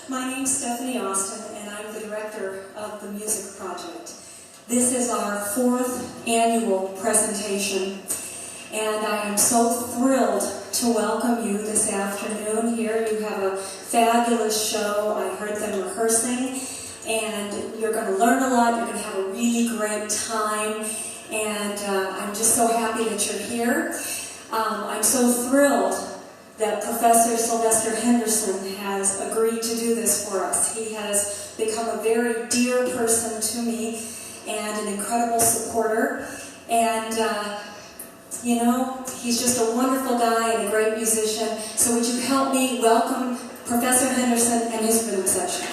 My name's Stephanie Austin, and I'm the director of the Music Project. This is our 4th annual presentation, and I am so thrilled to welcome you this afternoon here. You have a fabulous show. I heard them rehearsing, and you're going to learn a lot. You're going to have a really great time, and I'm just so happy that you're here. I'm so thrilled that Professor Silvester Henderson has agreed to do this for us. He has become a very dear person to me and an incredible supporter. And, you know, he's just a wonderful guy and a great musician. So would you help me welcome Professor Henderson and his rhythm section?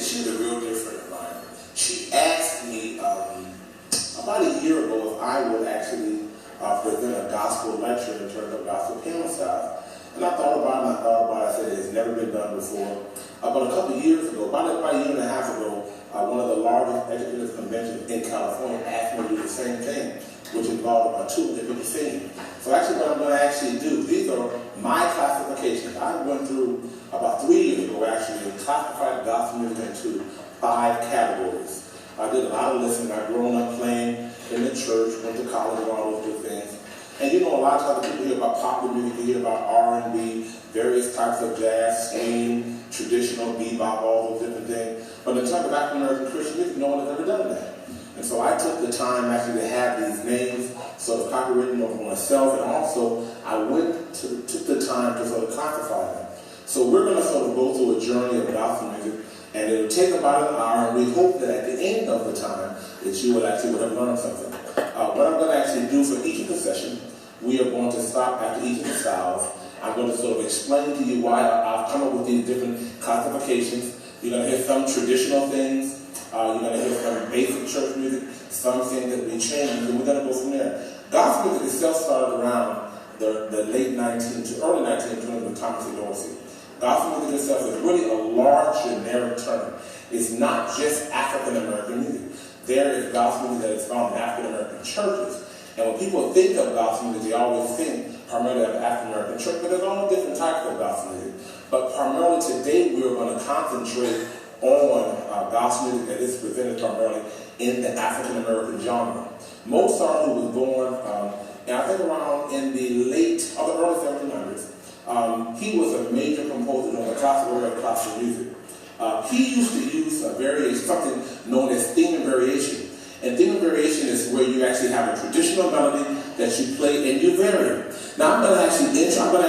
She's a real dear friend of mine. She asked me about a year ago if I would actually present a gospel lecture in terms of gospel piano style. And I thought about it, I said it's never been done before. But a couple of years ago, about a year and a half ago, one of the largest educators conventions in California asked me to do the same thing, which involved a 250 singing. So actually what I'm going to actually do, these are my classifications. I went through about 3 years ago actually and classified gospel music into 5 categories. I did a lot of listening. I've grown up playing in the church, went to college and all those good things. And you know, a lot of times people hear about popular music, you hear about R&B, various types of jazz, swing, traditional, bebop, all those different things. But in terms of African American Christian music, no one has ever done that. And so I took the time actually to have these names sort of copywritten over myself, and also I took the time to sort of classify them. So we're going to sort of go through a journey of gospel music, and it'll take about an hour, and we hope that at the end of the time that you would have learned something. What I'm going to actually do for each of the sessions, we are going to stop after each of the styles. I'm going to sort of explain to you why I've come up with these different classifications. You're going to hear some traditional things. You're going to hear some basic church music, some things that we changed, and we're going to go from there. Gospel music itself started around the late 19th to early 1920s with Thomas and Dorsey. Gospel music itself is really a large generic term. It's not just African American music. There is gospel music that is found in African American churches. And when people think of gospel music, they always think primarily of African American church, but there's all different types of gospel music. But primarily today, we're going to concentrate on gospel music that is presented primarily in the African American genre. Mozart, who was born, and I think around in the early 1700s, he was a major composer of the classical era of classical music. He used to use something known as theme and variation. And theme and variation is where you actually have a traditional melody that you play and you vary. Now I'm going to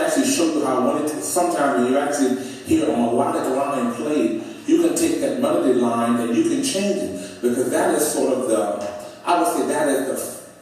actually show you how sometimes when you actually hear a melodic line played, you can take that melody line and you can change it, because that is sort of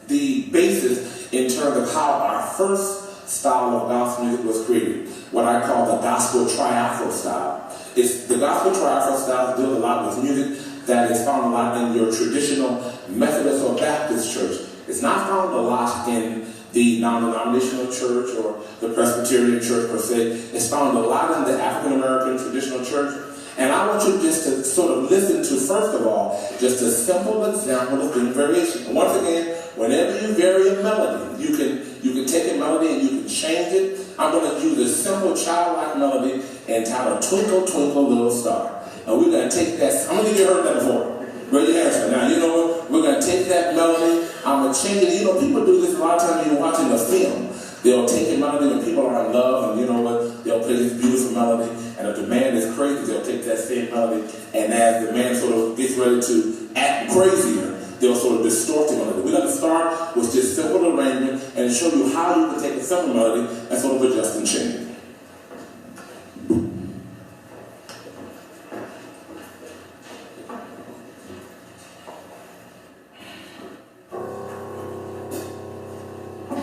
the basis in terms of how our first style of gospel music was created, what I call the gospel triaphral style. The gospel triaphral style deals a lot with music that is found a lot in your traditional Methodist or Baptist church. It's not found a lot in the non-denominational church or the Presbyterian church per se. It's found a lot in the African American traditional church. And I want you just to sort of listen to, first of all, just a simple example of theme variation. And once again, whenever you vary a melody, you can take a melody and you can change it. I'm going to use a simple childlike melody entitled Twinkle, Twinkle, Little Star. And we're going to take that. How many of you heard that before? Raise your hands. Now, you know what? We're going to take that melody. I'm going to change it. You know, people do this a lot of times when you're watching a film. They'll take a melody when people are in love, and you know what? They'll play this beautiful melody. And if the man is crazy, they'll take that same melody. And as the man sort of gets ready to act crazier, they'll sort of distort the melody. We're going to start with just simple arrangement and show you how you can take a simple melody and sort of adjust and change it.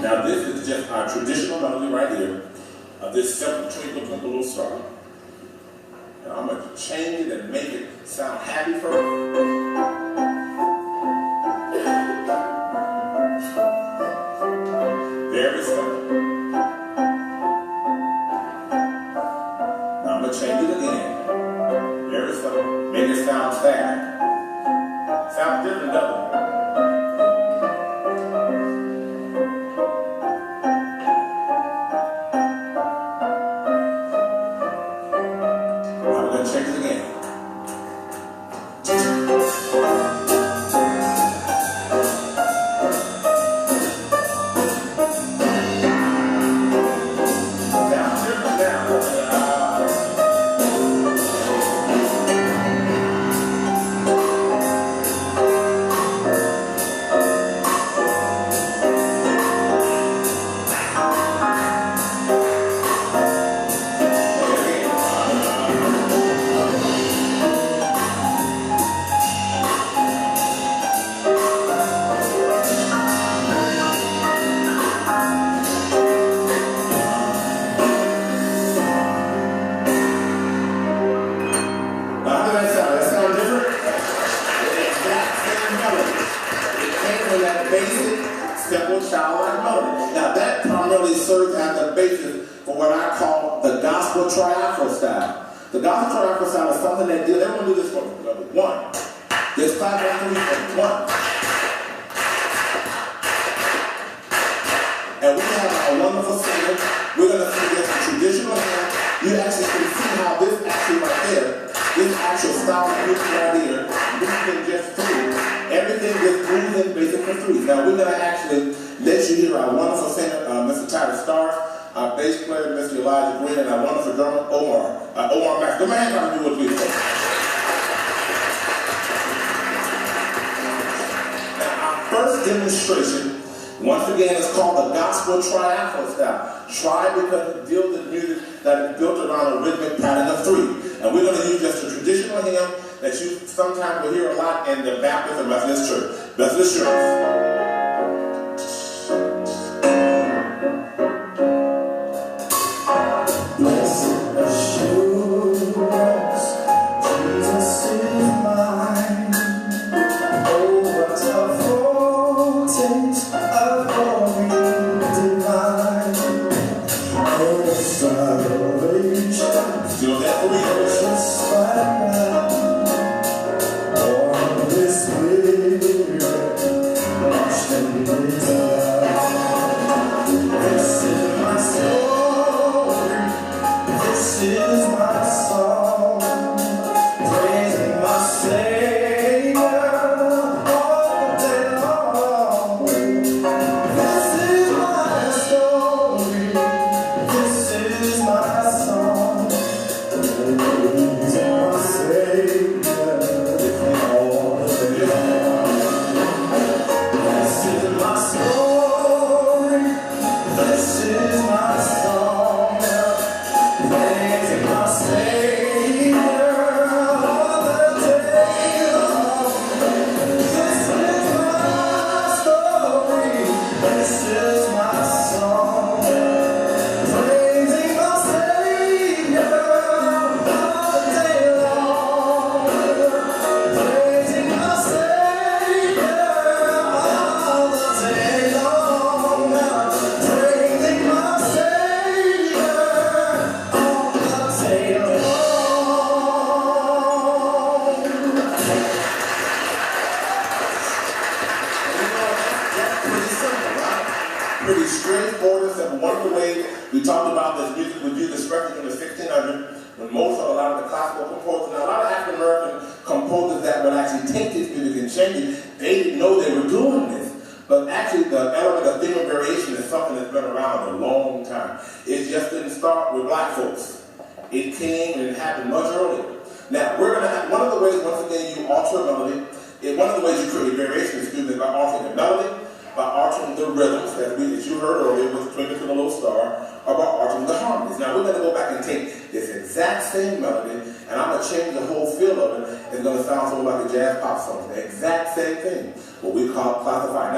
Now this is just our traditional melody right here. this simple twinkle, twinkle, little star. Now I'm going to change it and make it sound happy for her. Very simple. Now I'm going to change it again. Very simple. Make it sound sad. Sounds different, doesn't it? In the Baptist and Methodist Church. Methodist Church.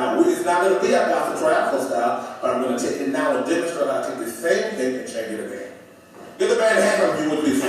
Now, it's not going to be a gospel triumphal style, but I'm going to take it now and demonstrate how to take the same thing and change it again. Give the band a hand up if you would, please.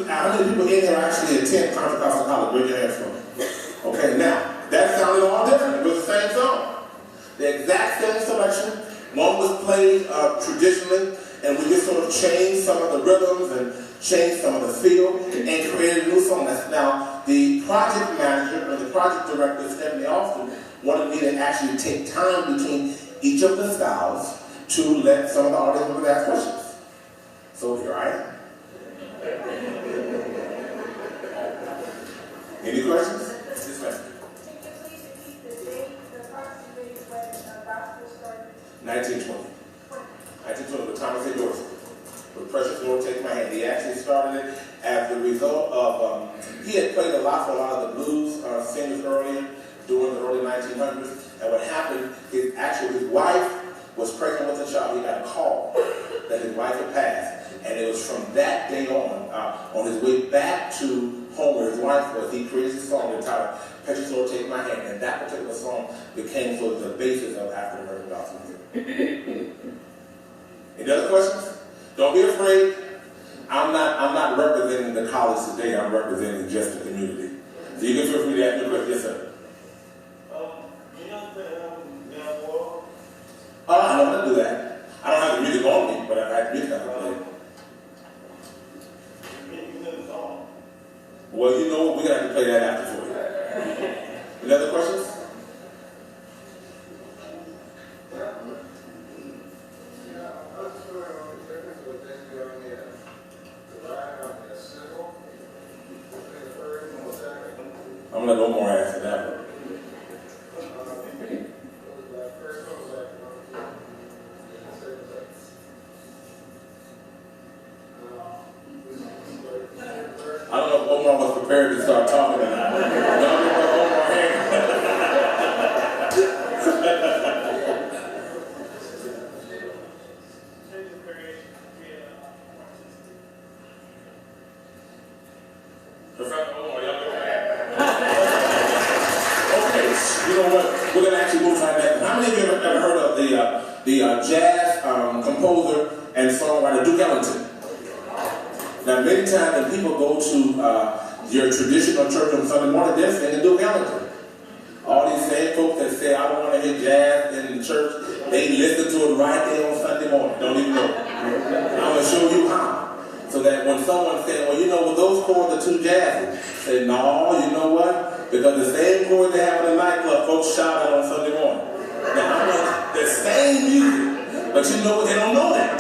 How many people in here actually attend Pentecostal College? Raise your hands for me. Okay, now, that sounded all different. It was the same song. The exact same selection. One was played traditionally, and we just sort of changed some of the rhythms and changed some of the feel and created a new song. Now, the project manager or the project director, Stephanie Austin, wanted me to actually take time between each of the styles to let some of the audience members ask questions. So here I am. Any questions? Yes, ma'am. Can you please repeat the date, the approximate date when gospel started? 1920. 1920, the Thomas A. Dorsey. With Precious Lord Take My Hand. He actually started it as the result of, he had played a lot for a lot of the blues singers earlier, during the early 1900s. And what happened is actually his wife was pregnant with a child. He got a call that his wife had passed. And it was from that day on his way back to home where his wife was, he created a song entitled Precious Lord Take My Hand. And that particular song became sort of the basis of African American gospel music. Any other questions? Don't be afraid. I'm not representing the college today. I'm representing just the community. So you can feel free to ask me a question. Yes, sir. I don't want to do that. I don't have the music on me, but I have music I can play. Well, you know what? We're going to have to play that after for you. Any other questions? I'm going to go more after that one. I don't know if Omar was prepared to start talking or not. Y'all give Omar a hand. Professor Omar, y'all give him a hand. Okay, you know what? We're going to actually move right back. How many of you have ever heard of the jazz composer and songwriter Duke Ellington? Now, many times when people go to your traditional church on Sunday morning, they're singing Duke Ellington. All these same folks that say, I don't want to hear jazz in the church, they listen to it right there on Sunday morning. Don't even know. I'm going to show you how. So that when someone says, well, you know, well, those chords are too jazzy. Say, no, you know what? Because the same chord they have in the nightclub, folks shout out on Sunday morning. Now, I mean, the same music, but you know what? They don't know that.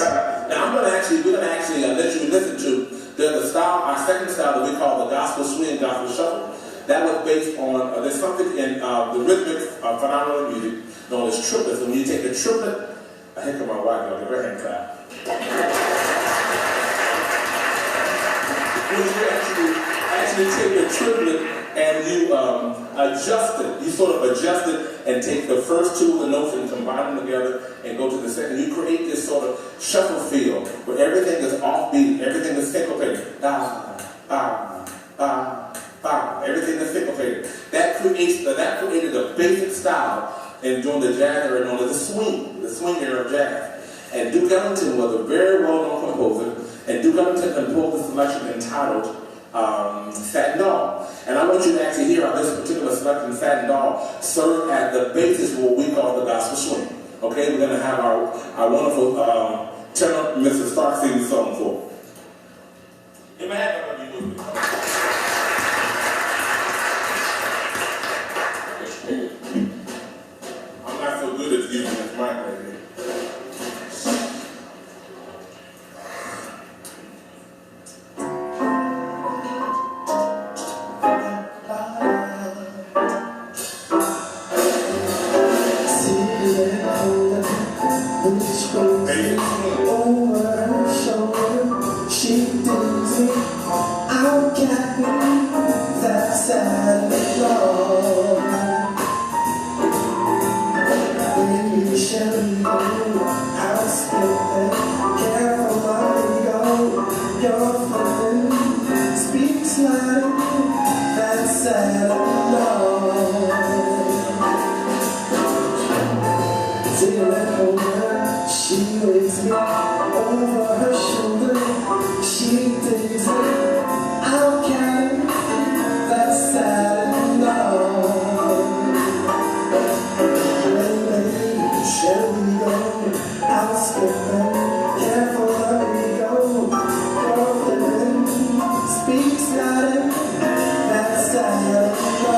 Now, we're going to actually let you listen to the style, our second style that we call the gospel swing, gospel shuffle. That was based on, there's something in the rhythmic phenomenon of music known as triplets. And when you take a triplet, here come my wife, y'all give her hand clap. When you actually take the triplet and you adjust it, you sort of adjust it and take the first two of the notes and combine them together and go to the second. You create this sort of shuffle feel where everything is offbeat, everything is syncopated. Da, da, da, da. Everything is syncopated. That created a basic style in during the jazz era known as the swing era of jazz. And Duke Ellington was a very well-known composer, and Duke Ellington composed a selection entitled Satin Doll. And I want you to actually hear how this particular selection, Satin Doll, served as the basis for what we call the gospel swing. Okay, we're going to have our wonderful tenor, Mr. Stark, sing the song for. You may have to be moving. I'm not so good at using this mic right here. Speaks loud and that's sad.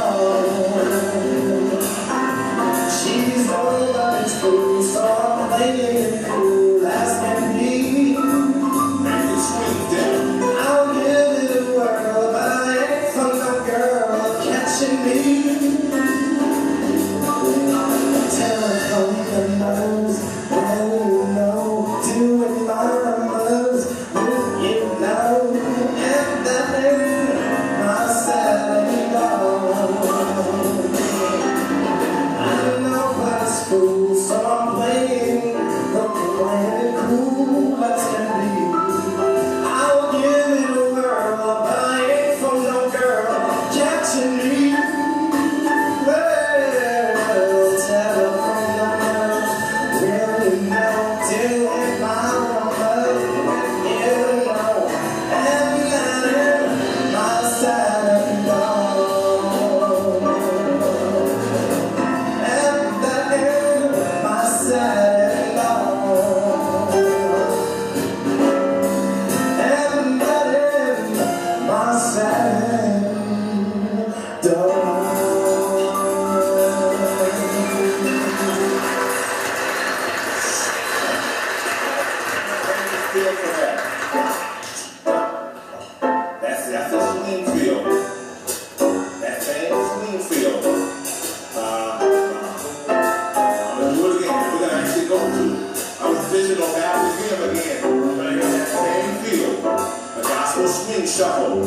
gospel swing shuffle.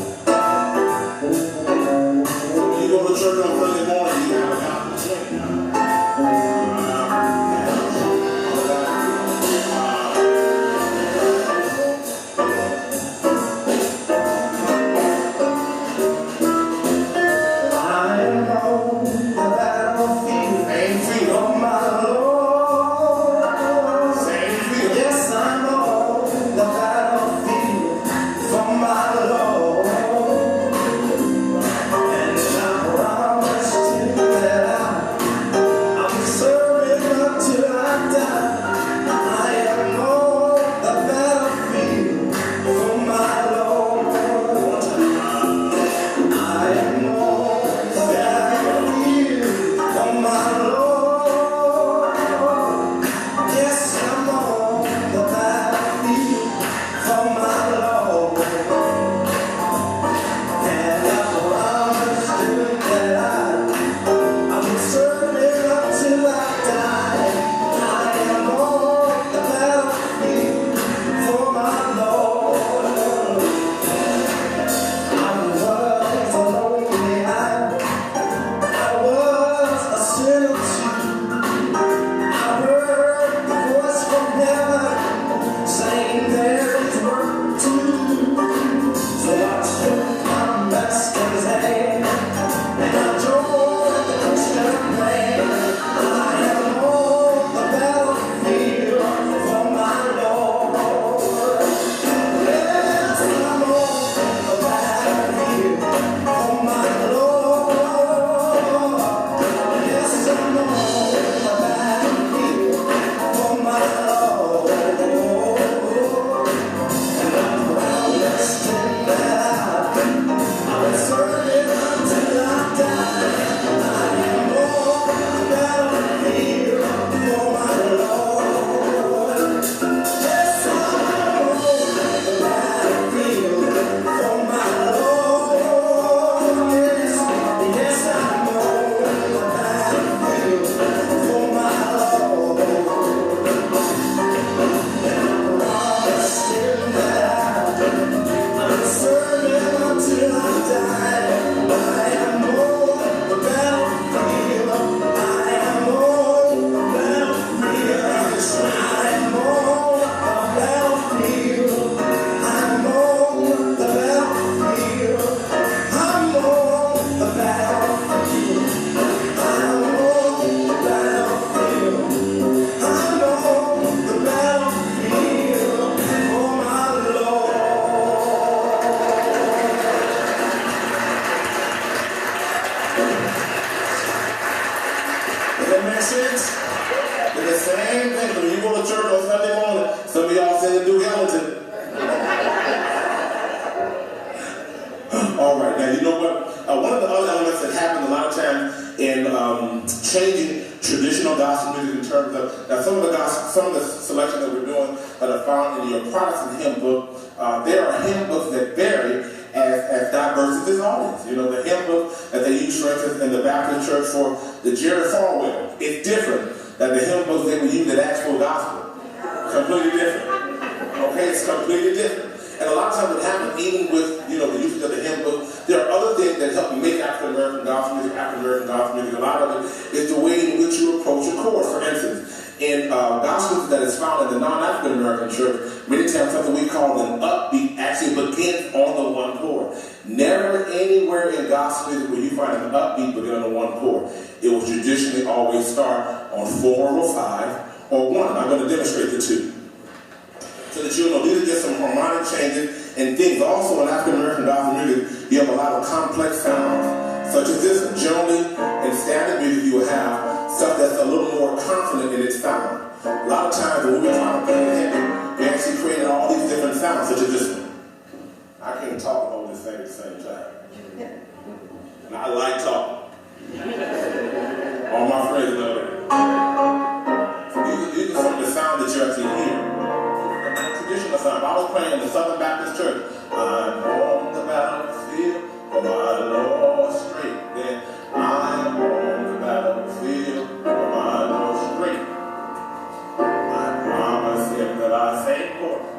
When you go to church on Sunday morning, you have a gospel swing.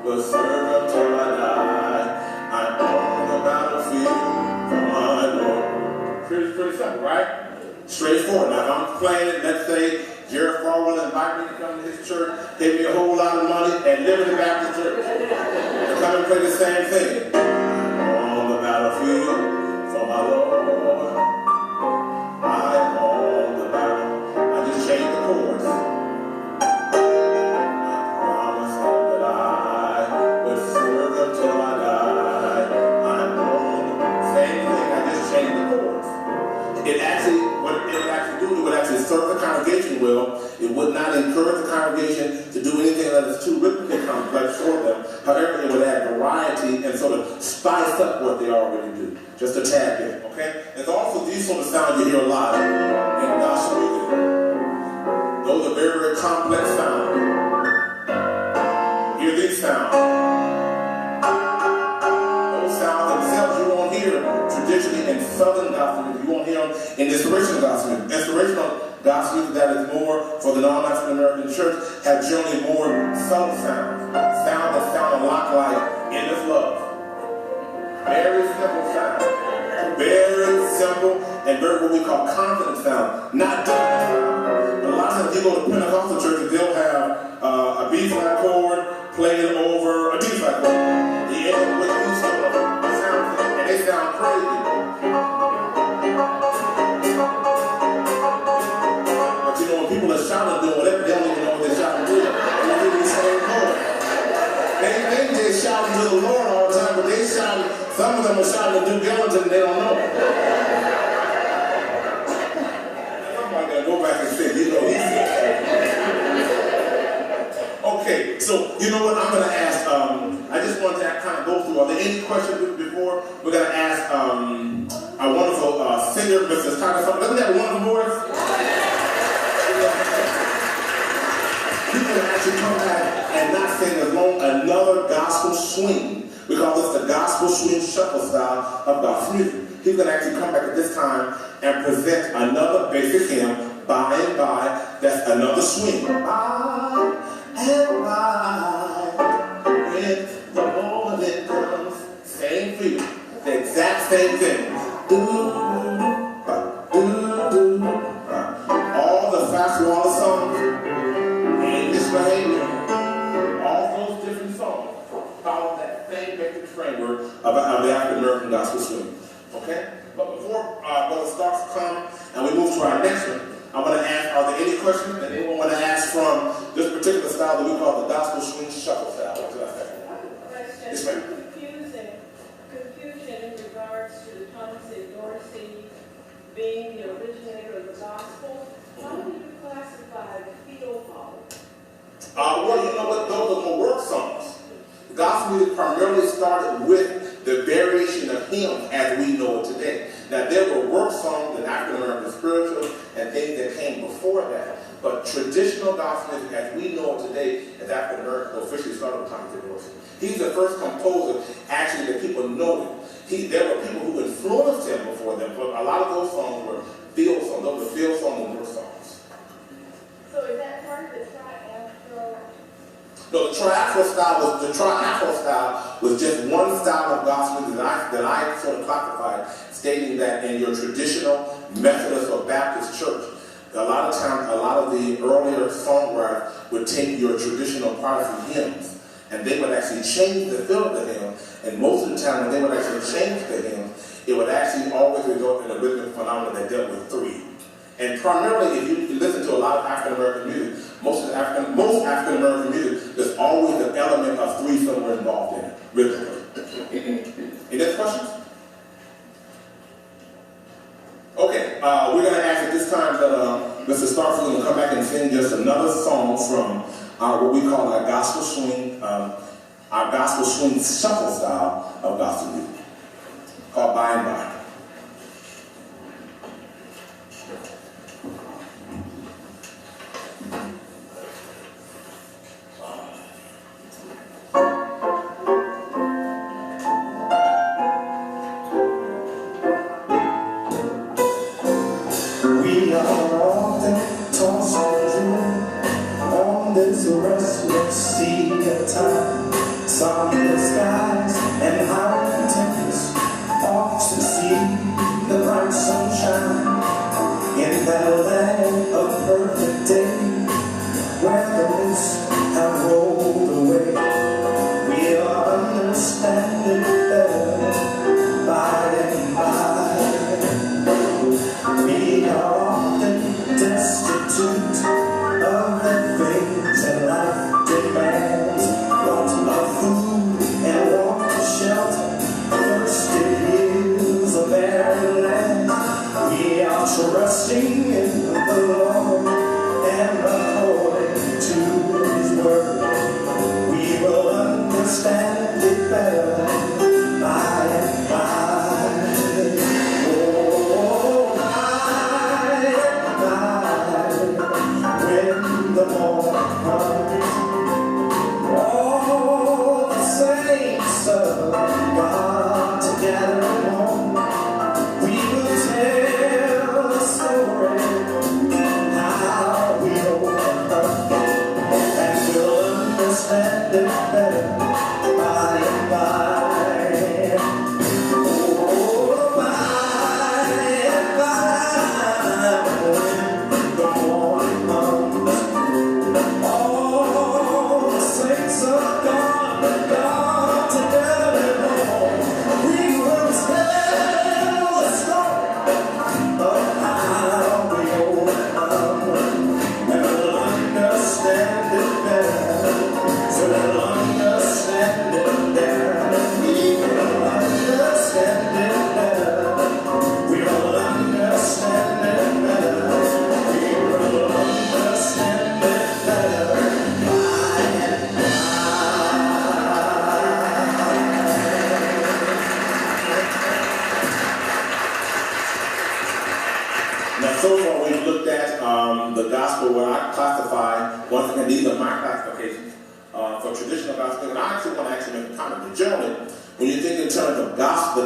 Will serve until I die. simple, right? Straightforward. Now, if I'm playing it, let's say Jared Farwell invite me to come to his church, pay me a whole lot of money, and live in the Baptist church. And come and play the same thing. I'm on the battlefield for my Lord. I'm on the battle. I just changed the chords. I promised him that I would serve him till I die. I'm on the same thing. I just changed the chords. What it would actually do, it would actually serve the congregation well. It would not encourage the congregation to do anything that is too rhythmically complex for them. However, it would add variety and sort of spice up what they already do. Just a tad bit, okay? There's also these sort of sounds you hear a lot in gospel music. Those are very, very complex sounds. Hear these sounds. Those sounds themselves you won't hear traditionally in Southern gospel music. You won't hear them in inspirational gospel music. Inspirational gospel music that is more for the non-African American church have generally more subtle sounds. Sounds that sound a lot like endless love. Very simple sound. Very simple and very what we call confident sound. Not deep sound. But a lot of times you go to Pentecostal churches, they'll have a B flat chord playing over a D flat chord. The end with these sort of sounds, and they sound crazy. But you know, when people are shouting doing whatever, they don't even know what they're shouting to. They're doing the same chord. They just shouting to the Lord all the time, but they shouting, some of them are shouting to Duke Ellington and they don't know. Somebody gotta go back and say, you know, he's okay, so you know what I'm gonna ask, I just wanted to kind of go through, are there any questions before we're gonna ask our wonderful singer, Mrs. Tyler, doesn't that have a wonderful voice? You can actually come back and not sing along another gospel swing. We call this the gospel swing shuffle style of gospel music. He's going to actually come back at this time and present another basic hymn, By and By. That's another swing. By and by, when the morning comes, same feel, the exact same thing. All the fast water songs, English behavior, all those different songs follow that same basic framework of the African American gospel swing. Okay? But before Brother Starks come and we move to our next one, I'm going to ask, are there any questions that anyone want to ask from this particular style that we call the gospel swing shuffle style? What did I say? Question. Yes, ma'am. Confusion in regards to Thomas and Dorsey being the originator of the gospel. How do you classify the field hall? Well, you know what? Those are more work songs. Gospel music primarily started with the variation of hymns as we know it today. Now, there were work songs and African American spirituals and things that came before that. But traditional gospel music, as we know it today, as African American, officially started with Thomas Dorsey. He's the first composer, actually, that people know him. There were people who influenced him before them, but a lot of those songs were field songs. Those were field songs and work songs. So is that part of the tri-Afro? No, the tri-Afro style was just one style of gospel that I sort of classified, stating that in your traditional Methodist or Baptist church, a lot of times, a lot of the earlier songwriters would take your traditional Protestant hymns and they would actually change the feel of the hymn, and most of the time when they would actually change the hymn, it would actually always result in a rhythmic phenomenon that dealt with three. And primarily, if you listen to a lot of African American music, most African American music, there's always an element of three somewhere involved in it, rhythmically. Any other questions? Okay, we're going to ask at this time that Mr. Starks is going to come back and sing just another song from what we call our gospel swing shuffle style of gospel music, called By and By. We are often tossed on this restless sea of time, sunless skies and high tempest off to sea. singing the Lord, and according to His word, we will understand it better by and by. Oh, by when the morning comes, all the saints of God together home, we will tell the story how we overcome, and we'll understand it better by and by. Oh, by and by, when the morning comes, all the saints of God together home, we will tell the story of how we overcome, and we'll understand it better. So we'll understand it better. We will understand it better. We will understand it better. We will understand it better by and Now, so far we've looked at the gospel where I classify, once again, these are my classifications for traditional gospel, and I actually want to actually make a comment. But generally, when you think in terms of gospel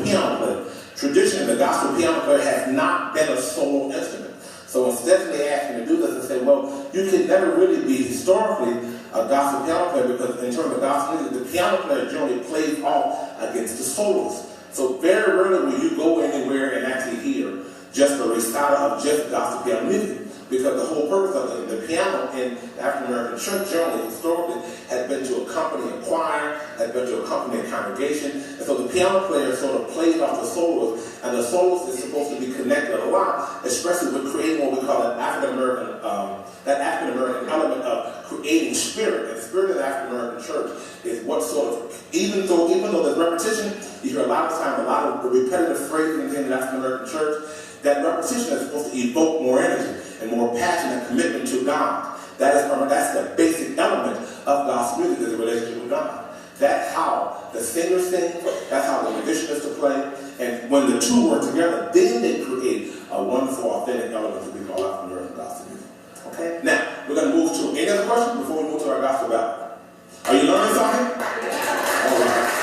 piano player, traditionally the gospel piano player has not been a solo instrument. So instead of they ask me to do this and say, well, you can never really be historically a gospel piano player, because in terms of gospel music, the piano player generally plays off against the soloist. So very rarely will you go anywhere and actually hear just a recital of just gospel piano music, because the whole purpose of the piano in the African American church generally, historically, has been to accompany a choir, has been to accompany a congregation, and so the piano player sort of plays off the soloist, and the soloist is supposed to be connected a lot, especially with creating what we call an African American element of creating spirit. And the spirit of the African American church is what sort of, even though there's repetition, you hear a lot of times a lot of repetitive phrases in the African American church. That repetition is supposed to evoke more energy and more passion and commitment to God. That's the basic element of gospel music, is a relationship with God. That's how the singer sings, that's how the musician is to play, and when the two work together, then they create a wonderful, authentic element that we call African American gospel music. Okay? Now, we're going to move to any other questions before we move to our gospel ballad. Are you learning something? All right.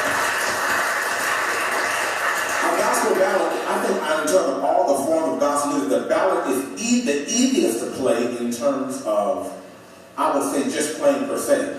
Ballad, I think in terms of all the forms of gospel music, the ballad is the easiest to play in terms of, I would say, just playing per se.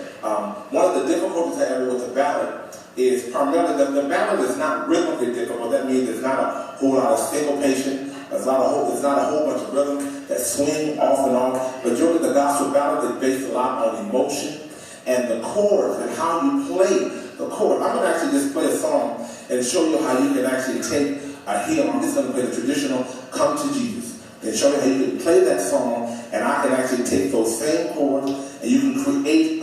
One of the difficulties I have with the ballad is primarily that the ballad is not rhythmically difficult. That means there's not a whole lot of syncopation. There's not a whole bunch of rhythm that swing off and on. But generally, the gospel ballad is based a lot on emotion and the chords and how you play the chord. I'm going to actually just play a song and show you how you can actually take a hymn. I'm just going to play the traditional Come to Jesus and show you how you can play that song, and I can actually take those same chords and you can create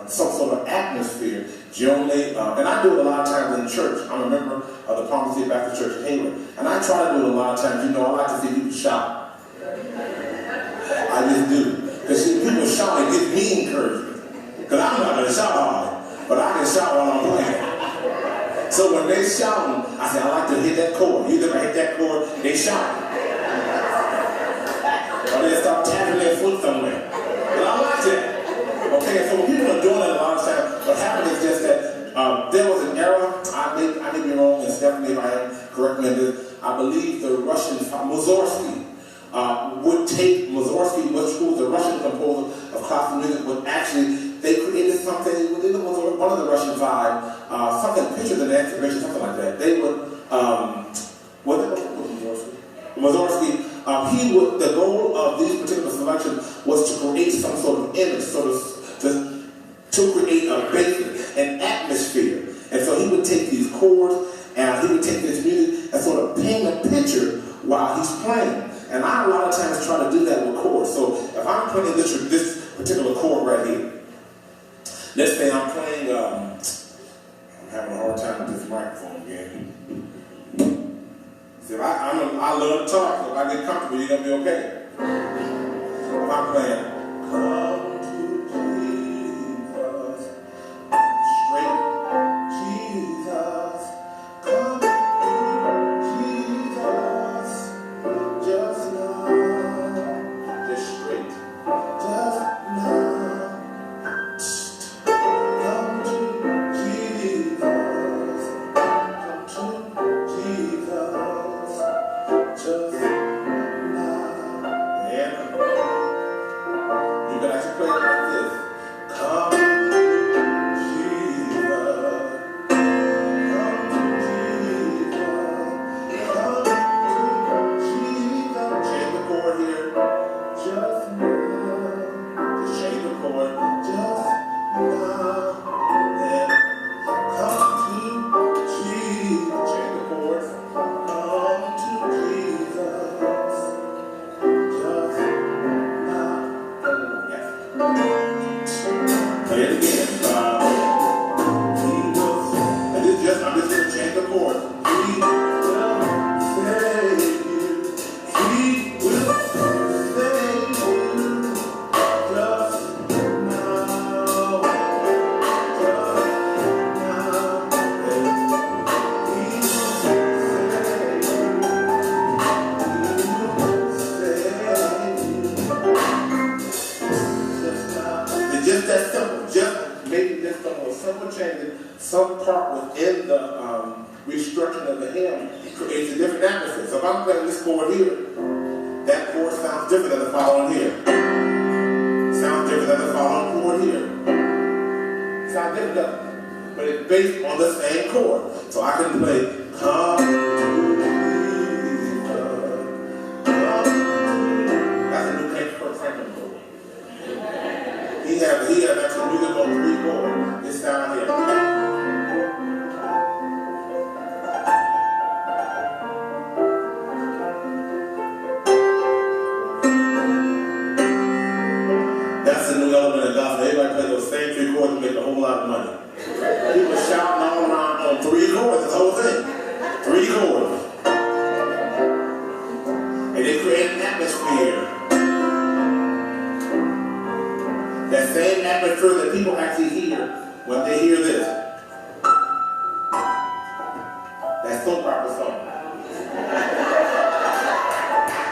some sort of atmosphere. Generally, and I do it a lot of times in church. I'm a member of the Palma Ceia Baptist Church in Hayward, and I try to do it a lot of times. You know, I like to see people shout. I just do. Because people shout, it gives me encouragement. Because I'm not going to shout hard, but I can shout while I'm playing. So when they shouting, I say, I like to hit that chord. You never hit that chord, they shout. Or they start tapping their foot somewhere. But I like that. Okay, so when people are doing that a lot of times, what happened is just that there was an era, I may be wrong, and Stephanie, if I am, correct me on this, I believe the Russian, Mussorgsky, would take Mussorgsky, which was the Russian composer of classical music, would actually, they created something, it was one of the Russian vibe, something, pictures in the exhibition, something like that. They would, Mussorgsky, the goal of these particular selections was to create some sort of image, to create a basic, an atmosphere. And so he would take these chords, and he would take this music and sort of paint a picture while he's playing. And I a lot of times try to do that with chords. So if I'm playing this particular chord right here, let's say I'm playing, I'm having a hard time with this microphone again. See, I love to talk, so if I get comfortable, you're going to be okay. If I'm playing, come to Jesus, straight Jesus, come to Jesus, just now, just straight, just now, come to Jesus, come to Jesus, just now, and you can actually play it like this. Come to Jesus. Come to Jesus. Come to Jesus. Change the chord here. Just now. Just change the chord. Just now. Then come to Jesus. Change the chord. Come to Jesus. Just now. Yes. Play it again. He will, and this just, I'm just going to change the chord. He will save you. He will save you. Just now. Just now. He will save you. He will save you. Just now. It's just that simple. Just maybe just a simple change. Some part within the restructuring of the hymn creates a different atmosphere. So if I'm playing this chord here, that chord sounds different than the following here. Sounds different than the following chord here. Sounds different, doesn't it? But it's based on the same chord. So I can play come to Jesus. Come to. That's a new case for Franklin chord. He has actually music on 3 chords. This down here. That's the new element of gospel. Everybody play those same 3 chords and make a whole lot of money. People shouting all around on 3 chords, the whole thing. 3 chords. And they create an atmosphere. That same atmosphere that people actually hear when they hear this. That soap opera song.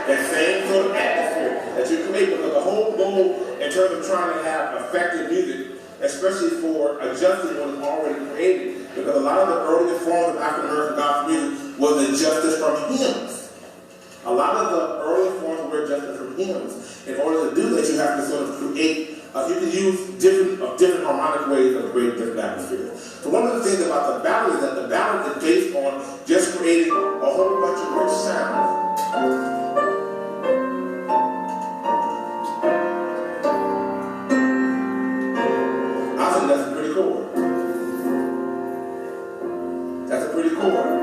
That same sort of atmosphere that you create, because the whole goal in terms of trying to have effective music, especially for adjusting what is already created, because a lot of the earliest forms of African American gospel music was adjusted from hymns. A lot of the earliest forms were adjusted from hymns. In order to do that, you have to sort of create. You can use different harmonic ways of creating different atmospheres. So one of the things about the ballad is that the ballad is based on just creating a whole bunch of rich sounds. I think that's a pretty chord. That's a pretty chord.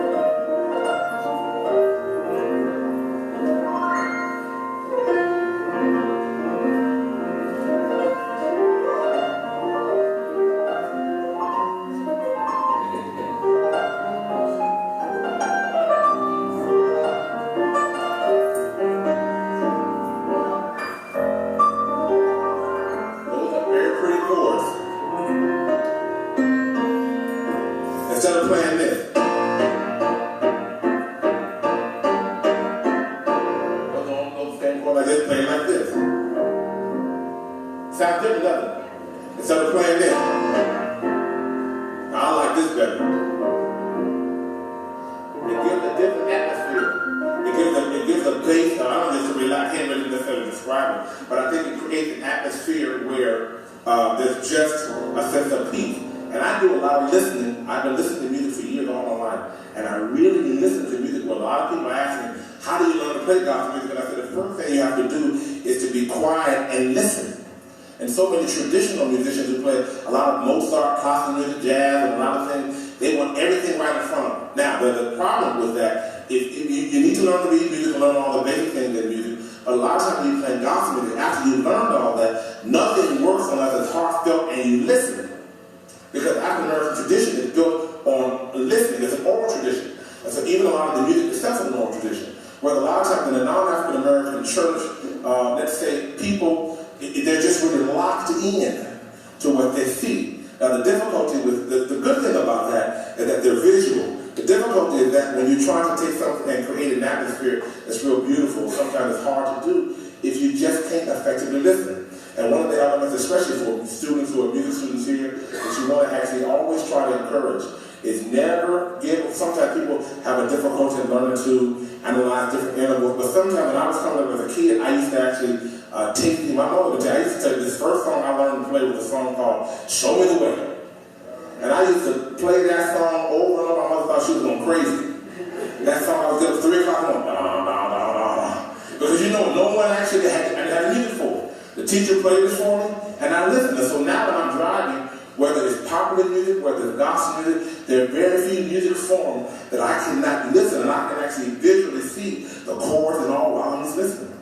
Instead of playing this, those same chords like this, playing like this. Sounds different, doesn't it? Instead of playing this, I like this better. It gives a different atmosphere. It gives a bass. I can't really necessarily describe it, but I think it creates an atmosphere where there's just a sense of peace. And I do a lot of listening. I've been listening to music for years all my life. And I really listen to music. Well, a lot of people ask me, how do you learn to play gospel music? And I said, the first thing you have to do is to be quiet and listen. And so many traditional musicians who play a lot of Mozart, classical music, jazz, and a lot of things, they want everything right in front of them. Now, the problem with that, if you need to learn to read music and learn all the basic things in music, but a lot of times when you play gospel music, after you learned all that, nothing works unless it's heartfelt and you listen. Because African American tradition is built on listening. It's an oral tradition. And so even a lot of the music itself is an oral tradition. Where a lot of times in the non-African American church, let's say people, they're just really locked in to what they see. Now the difficulty with, the good thing about that is that they're visual. The difficulty is that when you're trying to take something and create an atmosphere that's real beautiful, sometimes it's hard to do if you just can't effectively listen. And one of the elements, especially for students who are music students here, that you want to actually always try to encourage is never give, sometimes people have a difficulty in learning to analyze different intervals, but sometimes when I was coming up as a kid, I used to actually take, my mother would tell, I used to tell this first song I learned to play was a song called Show Me the Way. And I used to play that song over and over. My mother thought she was going crazy. That song, I was up 3 o'clock in the morning, da, da, da, da, da. Because you know, no one actually had music for it. The teacher played this for me, and I listened. And so now when I'm driving, whether it's popular music, whether it's gospel music, there are very few music forms that I cannot listen, and I can actually visually see the chords and all while I'm just listening.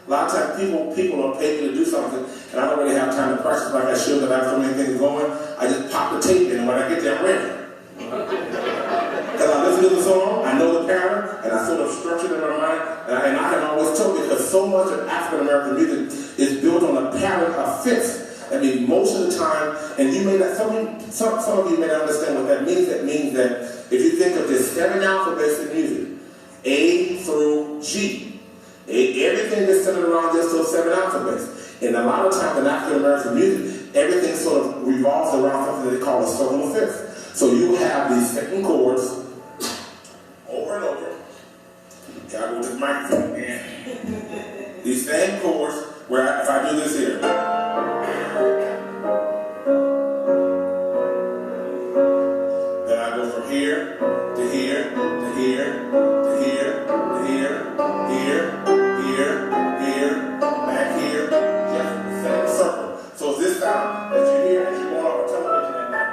A lot of times people are paid me to do something, and I don't really have time to practice like I should, because I have so many things going. I just pop the tape in, and when I get there, I'm ready. Because I listen to the song, I know the pattern, and I sort of structure it in my mind, and I can always tell because so much of African American music is built on a pattern of fifths. I mean, most of the time, and you may not, some of you may not understand what that means. That means that if you think of this 7 alphabets in music, A through G, everything is centered around just those 7 alphabets. And a lot of times in African American music, everything sort of revolves around something they call a circle of fifths. So you have these second chords over and over. Gotta go to the microphone again. These same chords where if I do this here. Then I go from here to here to here to here to here, here, back here, just the same circle. So it's this sound that you hear as you go off television at night.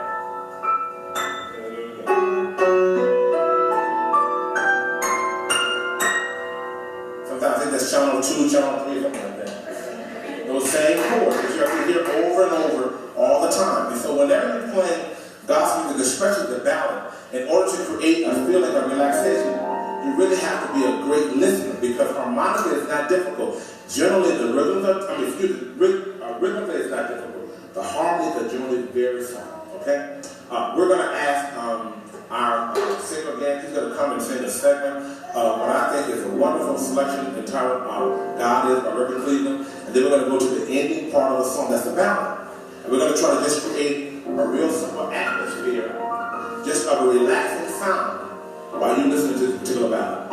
Sometimes I think that's channel 2, channel 3, something like that. Those same chords that you have to hear over and over all the time. And so whenever you're playing gospel music, especially the ballad, in order to create a feeling of relaxation, you really have to be a great listener because harmonica is not difficult. Generally, the rhythmically it's not difficult. The harmonies are generally very soft, okay? We're going to ask our singer again. He's going to come and sing a segment of what I think is a wonderful selection entitled God Is by Reverend Cleveland. And then we're going to go to the ending part of the song. That's the ballad. And we're going to try to just create a real simple atmosphere, just of a relaxing sound while you listen to the particular ballad.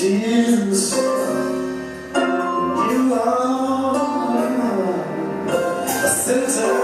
Jesus, you are a center.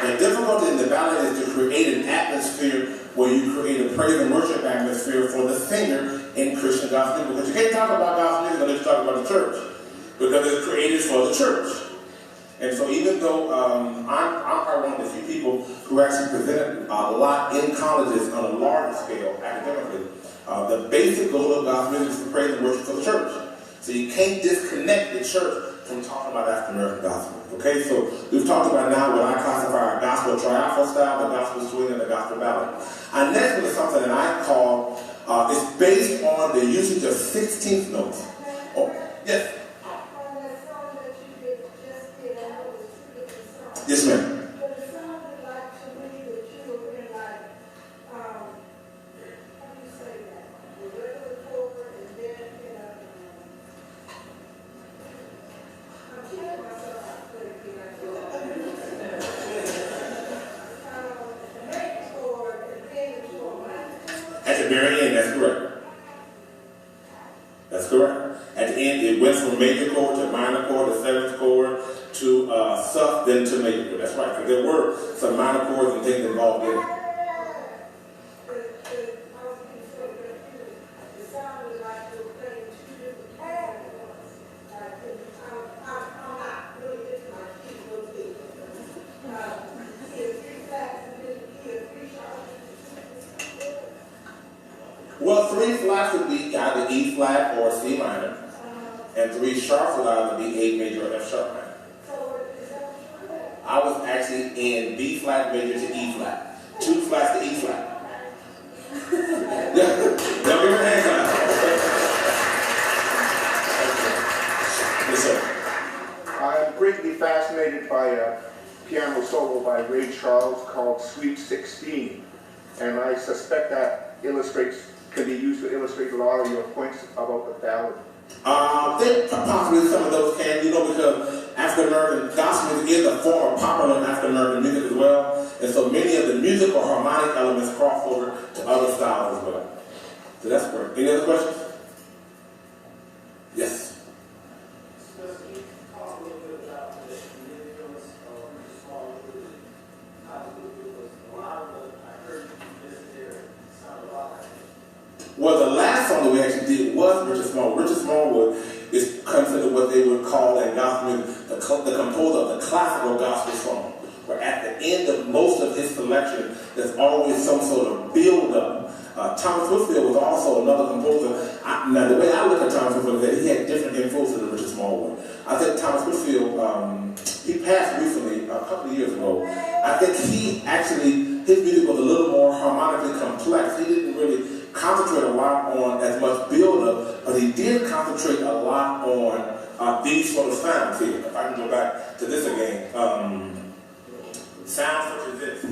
The difficulty in the ballad is to create an atmosphere where you create a praise and worship atmosphere for the singer in Christian gospel music. Because you can't talk about gospel music unless you talk about the church, because it's created for the church. And so even though I'm probably one of the few people who actually presented a lot in colleges on a large scale academically, the basic goal of gospel music is to praise and worship for the church. So you can't disconnect the church from talking about African American gospel. Okay, so we've talked about now what I classify our gospel triumphal style, the gospel swing, and the gospel ballad. Our next one is something that I call, it's based on the usage of 16th notes. Oh, yes. Yes, ma'am. At the very end, that's correct. That's correct. At the end, it went from major chord to minor chord to seventh chord to sus, then to major chord. That's right, because there were some minor chords and things involved in it. Well, 3 flats would be either E flat or C minor, and 3 sharps would either be A major or F sharp minor. I was actually in B flat major to E flat, 2 flats to E flat. Now give her a hand clap. Yes, sir. I'm greatly fascinated by a piano solo by Ray Charles called Sweet 16, and I suspect that can be used to illustrate a lot of your points about the ballad. Then possibly some of those can, because African American gospel music is a form of popular African American music as well, and so many of the musical harmonic elements cross over to other styles as well. So that's great. Any other questions? Yes. Well, the last song that we actually did was Richard Smallwood. Richard Smallwood is considered what they would call in gospel music the composer of the classical gospel song, where at the end of most of his selection, there's always some sort of build-up. Thomas Whitfield was also another composer. Now, the way I look at Thomas Whitfield is that he had different influences than Richard Smallwood. I think Thomas Whitfield, he passed recently, a couple of years ago. I think his music was a little more harmonically complex. He didn't really concentrate a lot on as much build-up, but he did concentrate a lot on these sort of sounds here. If I can go back to this again. Sounds such as this.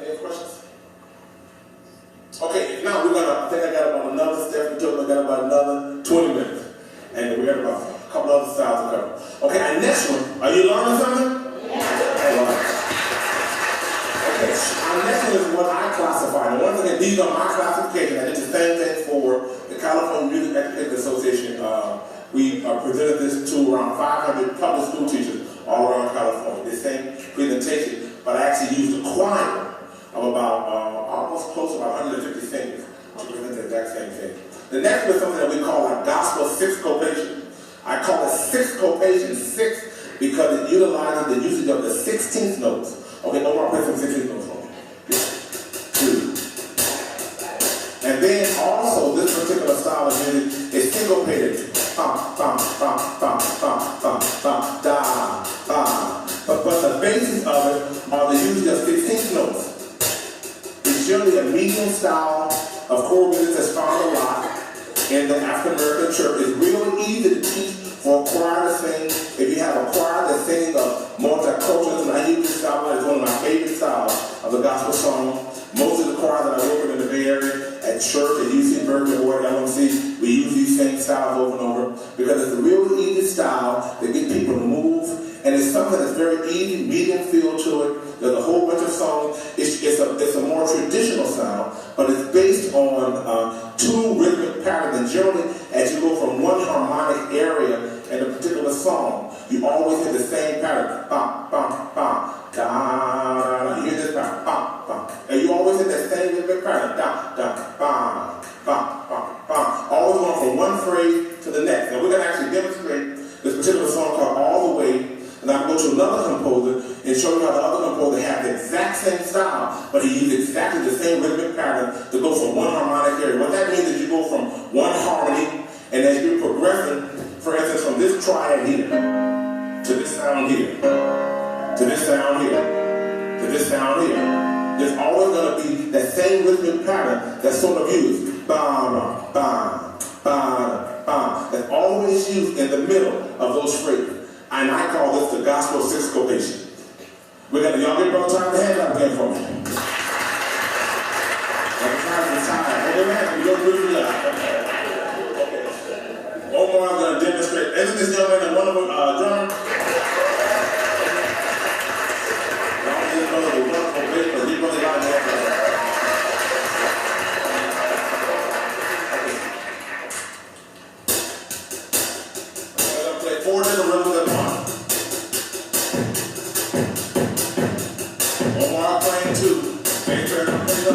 Any questions? Okay, if not, I think I got about another, Stephanie told me I got about another 20 minutes. And we got about a couple other styles to cover. Okay, our next one, are you learning something? Yeah. All right. Okay, our next one is what I classify. And once again, these are my classifications. I did the same thing for the California Music Education Association. We presented this to around 500 public school teachers all around California. The same presentation, but I actually used a choir of about almost close to about 150 singers to present the exact same thing. The next one is something that we call a gospel sixcopation. I call it sixcopation, six, because it utilizes the usage of the 16th notes. Okay, Omar, play some 16th notes for me. 2. And then also, this particular style of music is syncopated. Bum, bum, bum, bum, bum, bum, bum, da, ba. But the basis of it are the usage of 16th notes. It's generally a medium style of choral music that's found a lot in the African American church. It's real easy to teach for a choir to sing. If you have a choir that's singing a multiculturalism, I use this style. It's one of my favorite styles of the gospel song. Most of the choirs that I work with in the Bay Area, at church, at UC Berkeley, or LMC, we use these same styles over and over because it's a real easy style to get people to move, and it's something that's very easy, medium feel to it. There's a whole bunch of songs. It's a more traditional sound, but it's based on 2 rhythmic patterns, and generally, as you go from one harmonic area in a particular song, you always hit the same pattern. Bum, bum, bum, da, da, da. You hear this pattern. Bum, bum. And you always hit that same rhythmic pattern. Da, da, bum, bum, bum, bum. Always going from one phrase to the next. And we're going to actually demonstrate this particular song called All the Way. And I'm going to go to another composer and show you how the other composer has the exact same style, but he used exactly the same rhythmic pattern to go from one harmonic area. What that means is you go from one harmony, and as you're progressing, for instance, from this triad here, to this sound here, to this sound here, to this sound here, there's always going to be that same rhythmic pattern that's sort of used. Ba, ba, ba, ba. That's always used in the middle of those phrases. And I call this the gospel sixcopation. We're going to, y'all get both time to hand up again for me. Every time it's time. Hold your hand, you don't lose it up. Okay. One more I'm going to demonstrate. Isn't this young man a wonderful drummer? Y'all just know the wonderful bass, but he really got that. We're going to play 4 different rhythms at once. One more, I'm playing 2. Make sure I'm playing up.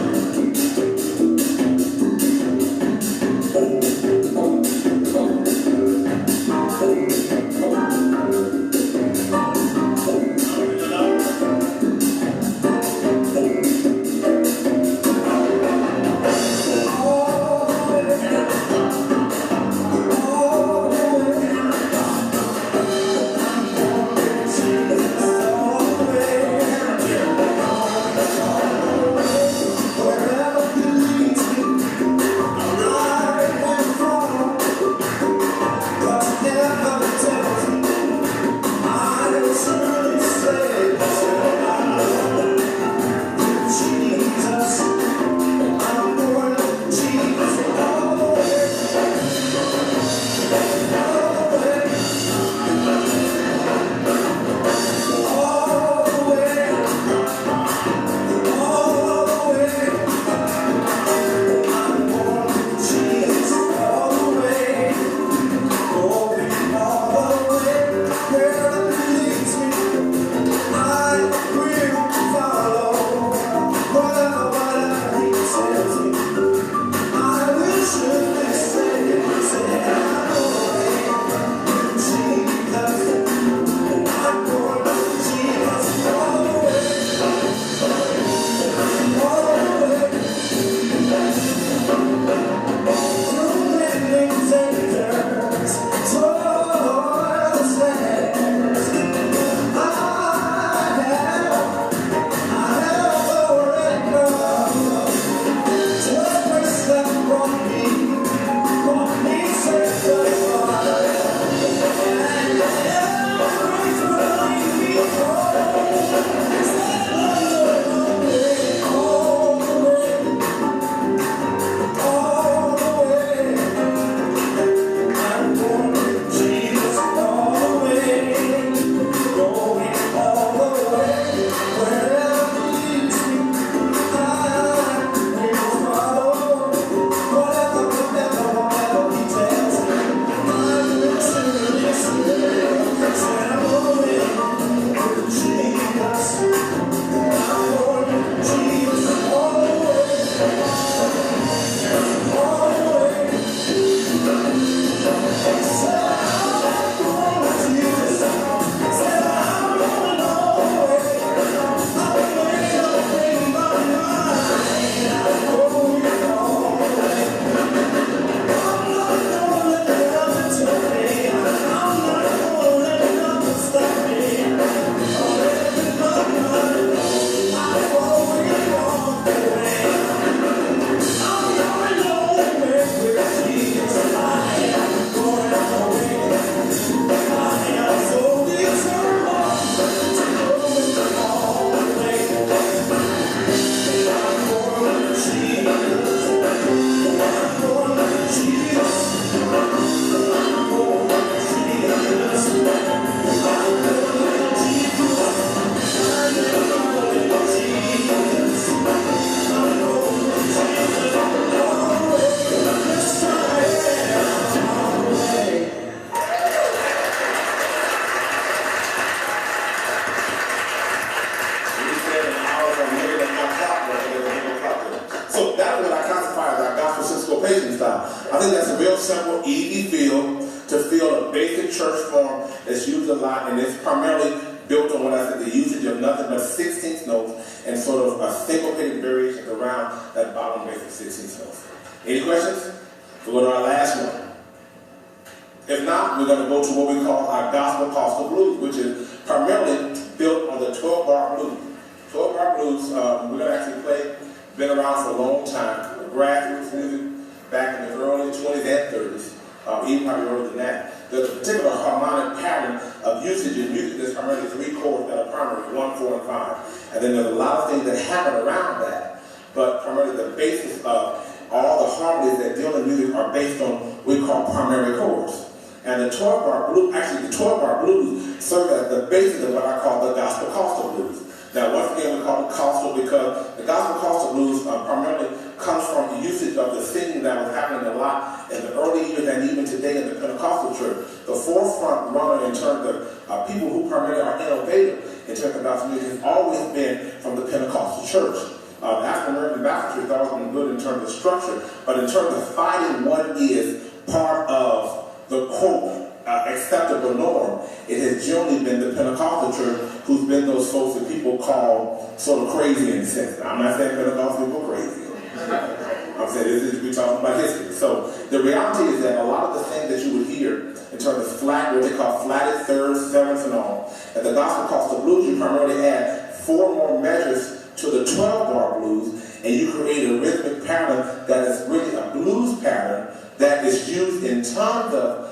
I think that's a real simple, easy feel to feel a basic church form that's used a lot, and it's primarily built on what I said, the usage of nothing but 16th notes and sort of a syncopated variations around that bottom basic 16th notes. Any questions? We'll go to our last one. If not, we're going to go to what we call our gospel costal blues, which is primarily built on the 12-bar blues. 12-bar blues, we're going to actually play, been around for a long time. Grassroots music back in the early 20s and 30s, even probably earlier than that. There's a particular harmonic pattern of usage in music. There's primarily 3 chords that are primary, 1, 4, and 5. And then there's a lot of things that happen around that, but primarily the basis of all the harmonies that deal in music are based on what we call primary chords. And the 12-bar blues, actually the 12-bar blues serve as the basis of what I call the gospel costal blues. Now, once again, we call it costal because the gospel costal blues primarily comes from the usage of the singing that was happening a lot in the early years and even today in the Pentecostal church. The forefront runner in terms of people who primarily are innovative in terms of gospel music has always been from the Pentecostal church. African American Baptist Church has always been good in terms of structure, but in terms of finding what is part of the quote acceptable norm, it has generally been the Pentecostal church who's been those folks that people call sort of crazy in a sense. I'm not saying Pentecostal people are crazy. I'm saying we're talking about history. So the reality is that a lot of the things that you would hear in terms of flat, what they call flatted thirds, sevenths, and all, at the gospel costal blues, you primarily add 4 more measures to the 12-bar blues, and you create a rhythmic pattern that is really a blues pattern that is used in tons of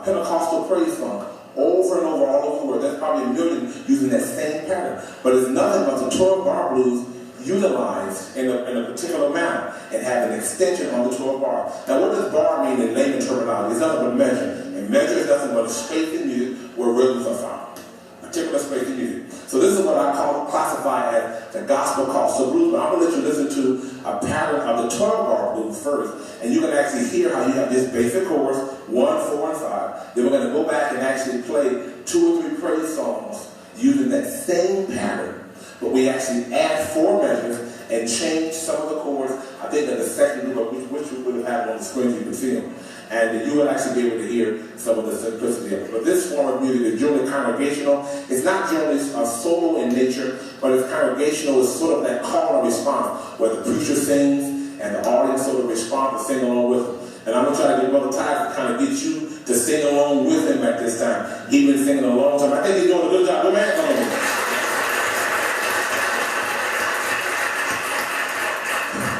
Pentecostal praise song over and over all over the world. There's probably a million using that same pattern. But it's nothing but the 12-bar blues utilized in a particular manner and have an extension on the 12 bar. Now, what does bar mean in layman terminology? It's nothing but measure. And measure is nothing but a space in music where rhythms are found. Particular space in music. So this is what I classify as the gospel costal blues. But I'm going to let you listen to a pattern of the 12-bar blues first, and you can actually hear how you have this basic chorus, 1, 4, and 5. Then we're going to go back and actually play 2 or 3 praise songs using that same pattern, but we actually add 4 measures and change some of the chords. I think that the second group, which we would have had on the screen, you can see them. And you will actually be able to hear some of the simplicity of it. But this form of music is generally congregational. It's not generally solo in nature, but it's congregational. It's sort of that call and response, where the preacher sings and the audience sort of responds to sing along with him. And I'm going to try to get Brother Ty to kind of get you to sing along with him at this time. He's been singing a long time. I think he's doing a good job. Good man.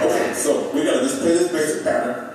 Okay, so we're going to just play this basic pattern.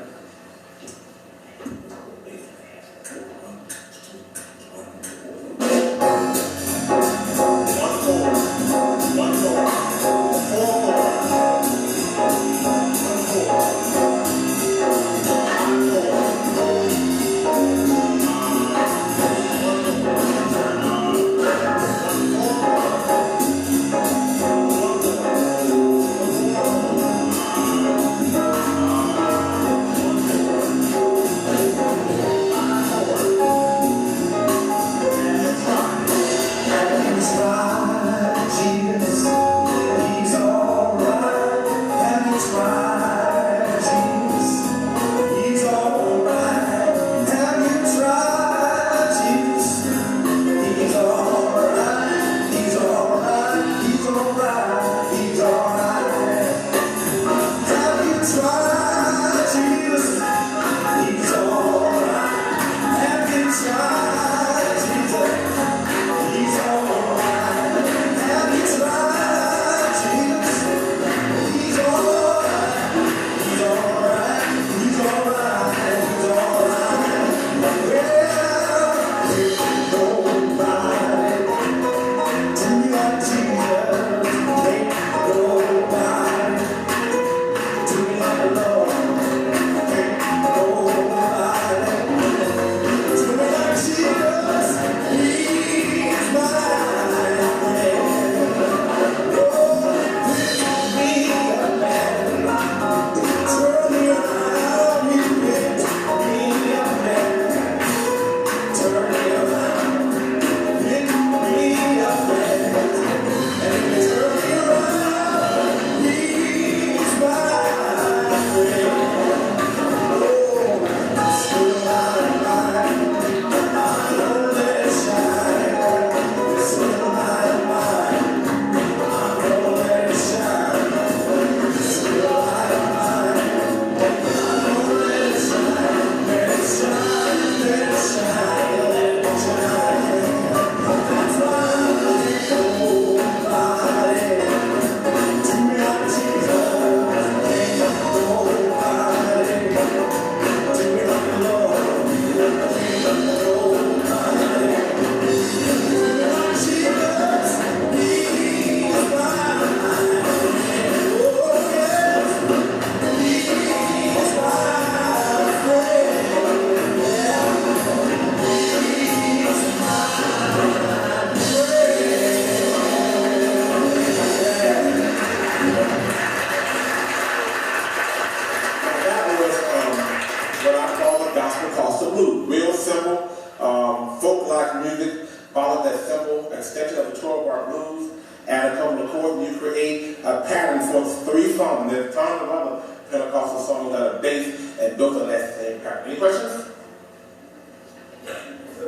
12 bar blues, add a couple of chords, and you create a pattern for 3 songs. There's tons of other Pentecostal songs that are based and built on that same pattern. Any questions?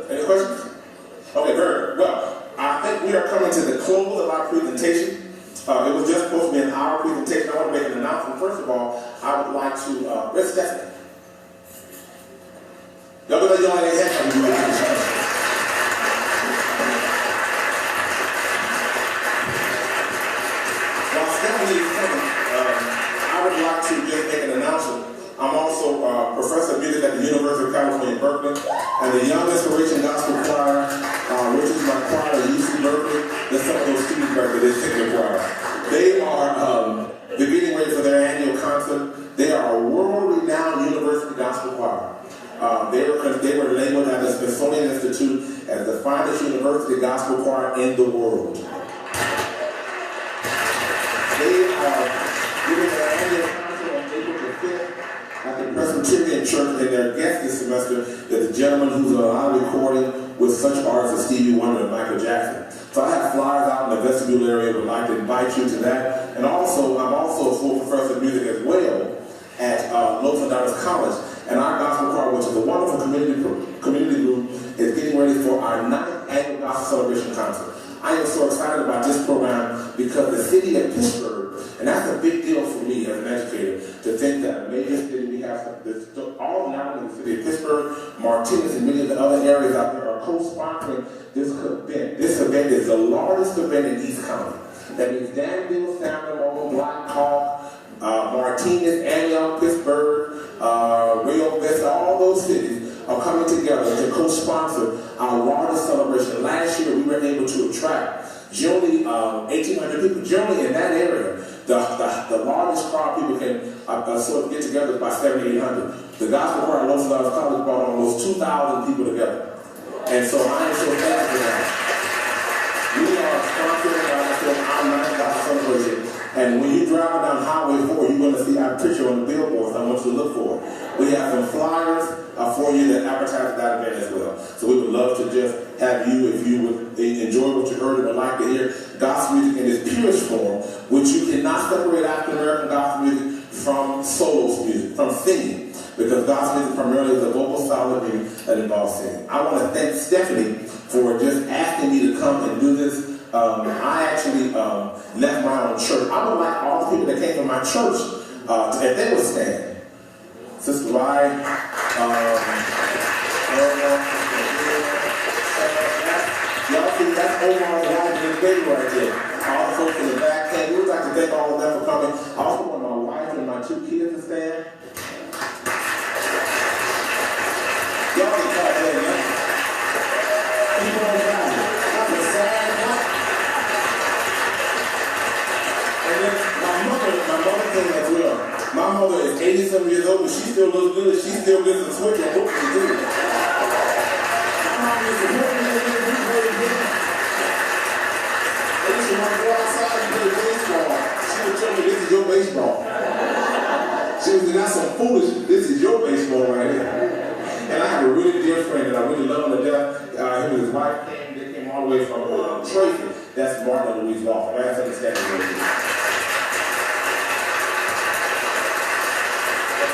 Any questions? Okay, very well. I think we are coming to the close of our presentation. It was just supposed to be an hour presentation. I want to make an announcement. First of all, I would like to, where's Stephanie? Y'all gonna let y'all in your head. While Stephanie is coming, I would like to just make an announcement. I'm also professor of music at the University of California, Berkeley, and the Young Inspiration Gospel Choir, which is my choir at UC Berkeley. There's some of those students back there, they sing the choir. They are they're getting ready for their annual concert. They are a world-renowned university gospel choir. They were labeled at the Smithsonian Institute as the finest university gospel choir in the world. They are giving their annual concert on April the 5th at the Presbyterian Church, and their guest this semester is a gentleman who's on a lot of recording with such artists as Stevie Wonder and Michael Jackson. So I have flyers out in the vestibule area. Would like to invite you to that. And also, I'm also a full professor of music as well at Los Medanos College. And our gospel choir, which is a wonderful community group, is getting ready for our 9th annual gospel celebration concert. I am so excited about this program because the city of Pittsburgh, and that's a big deal for me as an educator, to think that a major city, we have all not only the city of Pittsburgh, Martinez, and many of the other areas out there are co-sponsoring this event. This event is the largest event in East County. That means Danville, San Ramon, Black Hawk, Martinez, Antioch, Pittsburgh, Rio Vista, all those cities are coming together to co-sponsor our largest celebration. Last year, we were able to attract generally 1,800 people. Generally in that area, the largest crowd of people can sort of get together by 7,800. The gospel choir at Los Medanos College brought almost 2,000 people together. And so I am so thankful for that. We are sponsoring our 9th gospel celebration. And when you drive down Highway 4, you're going to see our picture on the billboards. I want you to look for it. We have some flyers for you that advertise that event as well. So we would love to just have you, if you would enjoy what you heard and would like to hear gospel music in its purest form, which you cannot separate African American gospel music from solo music, from singing. Because gospel music primarily is a vocal style of music that involves singing. I want to thank Stephanie for just asking me to come and do this. I actually left my own church. I would like all the people that came from my church, if they would stand. Sister Ryan, y'all see that's Omar and baby right there. All the folks in the back came. We would like to thank all of them for coming. I also want my wife and my 2 kids to stand. Y'all can clap that, man. People on God. That's a sad night. And then my mother came as well. My mother is 87 years old, but she still looks good. She still gets a switch and books to do. My mom used to work in the day. I used to want to go outside and play baseball. She would tell me, this is your baseball. She was like, that's some foolish, this is your baseball right here. And I have a really dear friend that I really love to death. Him and his wife they came all the way from Tracy. That's Martin and Louise Law. I have to understand it.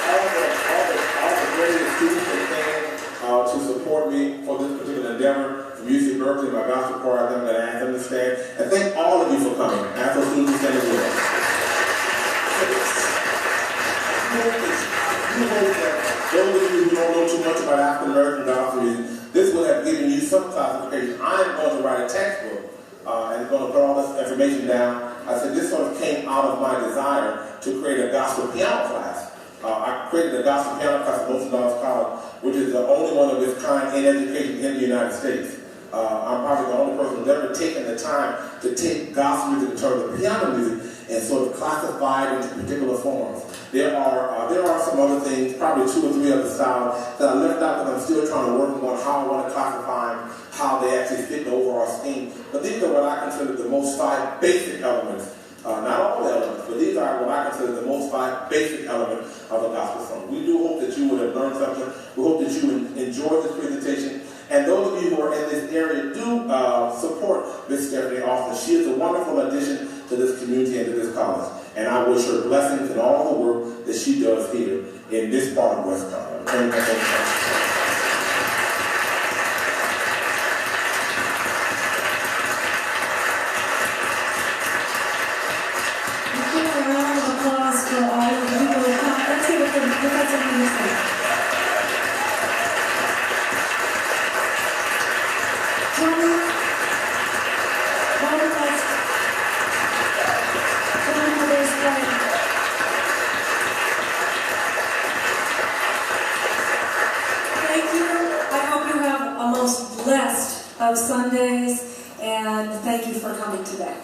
All the greatest students that came to support me for this particular endeavor from UC Berkeley, my gospel choir, I'm going to ask them to stand. And thank all of you for coming. Ask those students to stand as well. Those of you who don't know too much about African American gospel music, this would have given you some classification. I am going to write a textbook and going to put all this information down. I said this sort of came out of my desire to create a gospel piano class. I created a gospel piano class at Los Medanos College, which is the only one of its kind in education in the United States. I'm probably the only person who's ever taken the time to take gospel music in terms of piano music and sort of classify it into particular forms. There are some other things, probably 2 or 3 other styles that I left out because I'm still trying to work on how I want to classify them, how they actually fit the overall scheme. But these are what I consider the most 5 basic elements. Not all the elements, but these are what I consider the most 5 basic elements of a gospel song. We do hope that you would have learned something. We hope that you enjoyed this presentation. And those of you who are in this area, do support Miss Stephanie Austin. She is a wonderful addition to this community and to this college. And I wish her blessings in all the work that she does here in this part of West Carolina. For all of the people who come. Let's see what Professor Henderson. Tony, one of us, grandmother's friend. Thank you. I hope you have a most blessed of Sundays, and thank you for coming today.